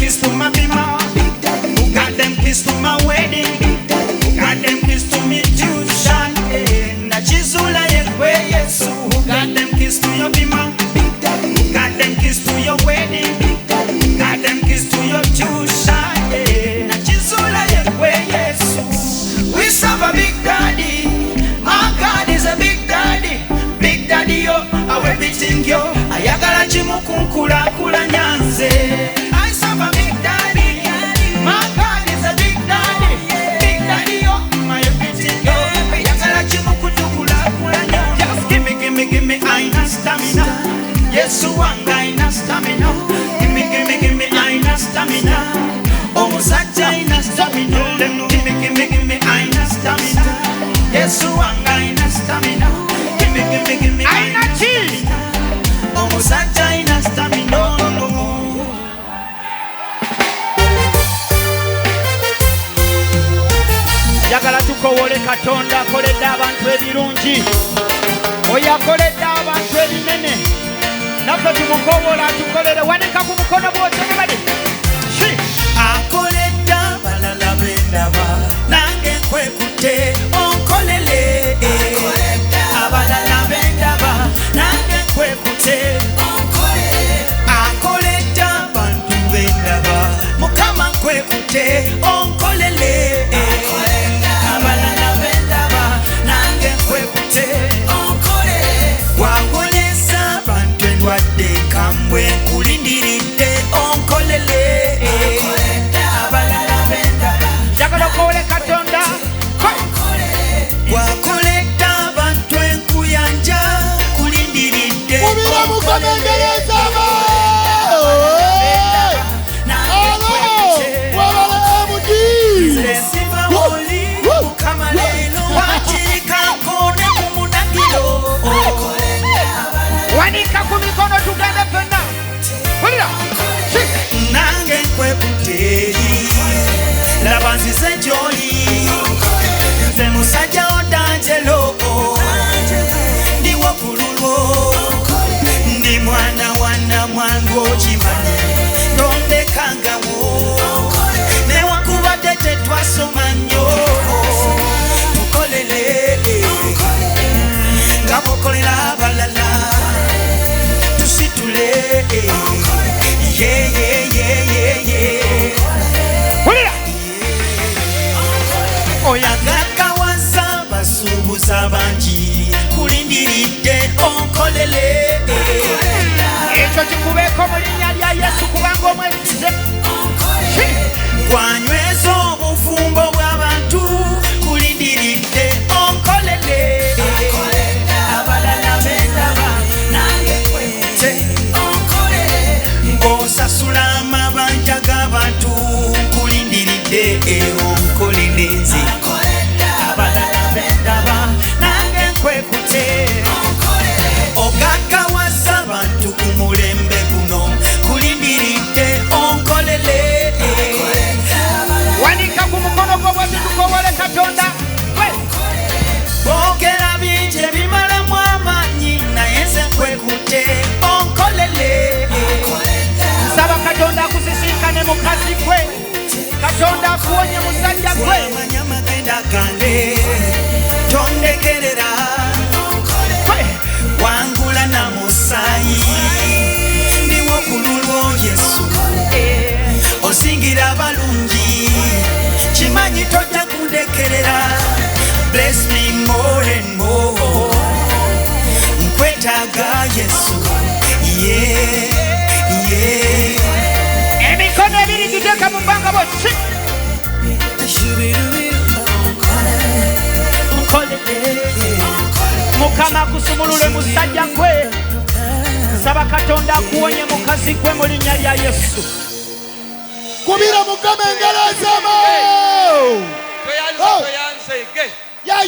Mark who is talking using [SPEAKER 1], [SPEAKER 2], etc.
[SPEAKER 1] keys to my bima. Who got them keys to my wedding? Who got them keys to me tuition? Na chizula yekwe Yesu. Who got them keys to your bima? Who got them keys to your wedding? Who got them keys to your tuition? Na chizula yekwe Yesu. We serve a big daddy. My God is a big daddy. Big daddy yo, our everything yo. Ayagala chimukunkula kula nyanze. I serve a big daddy. My God is a big daddy. Big daddy yo, my everything yo. Ayagala chimukunkula kula nyanze. Just give me, I na stamina. Yesu wanga ina stamina. Give me, I na stamina. Omusajja ina stamina. Give me, I na stamina. Yesu wanga ina stamina. Give me, I na stamina. Omusajja ina stamina. Jagala tukowole Katonda akoledde abantu ebirungi. Oyo akoledde abantu ebinene. Naffe tumukowola atukolere. Wanika ku mukono bw'otegebade. Akoledde abalala bendaba. Nange nkwekutte onkolele. Abalala bendaba. Nange nkwekutte onkolele. Akoledde abantu bendaba. Mukama nkwekutte onkolele. Abalala bendaba. Nange nkwekutte onkolele. Wawolesa abantu endwadde kambwe nkulindiridde onkolele. Abalala bendaba. Njagala okowole Katonda. Wakoleta abantu enkuyanja kulindiridde
[SPEAKER 2] Mubiramukamengereza
[SPEAKER 1] wanika ku mikono tugende fenna. Nange nkwekutte laba nzize gy'oli. Nze musajja wo Dangelo ndi wakululwo. Ndi mwana wa namwangu okimanyi tondekangawo. Newakubadde tetwasoma nnyo tukolere nga mukolera abalala tusitule. Oyagagawaza basuubuza bangi kulindiridde onkolele. Ekyo kikubeeko mu linnya lya Yesu kubanga omwesize. Gwanyweza obufumbo bw'abantu kulindiridde onkolele. Abalala bendaba nange nkwekutte onkolele. Ng'osasula amabanja g'abantu kulindiridde onkolele. Nze abalala bendaba nange nkwekutte ogagawaza abantu ku mulembe guno kulindiridde onkolele. Wanika ku mukono gwo bw'oti tukowole Katonda. Boogera bingi ebimalamu amaanyi naye nze nkwekutte onkolele. Nsaba Katonda akusisinkane mukazi gwe. Katonda akuwonye musajja gwe. Wamanya magenda gange tondekerera. Wangula na musaayi ndiwo kululwo Yesu. Osingira balungi kimanyi tojja kundekerera. Bless me more and more. Nkwetaaga Yesu. Emikono ebiri giteeka mu bbanga bw'oti. Mukama akusumulule musajja gwe. Nsaba Katonda akuwonye mukazi gwe mu linnya lya Yesu.
[SPEAKER 2] Kubira mukamengereza
[SPEAKER 3] Toyanze.
[SPEAKER 2] ya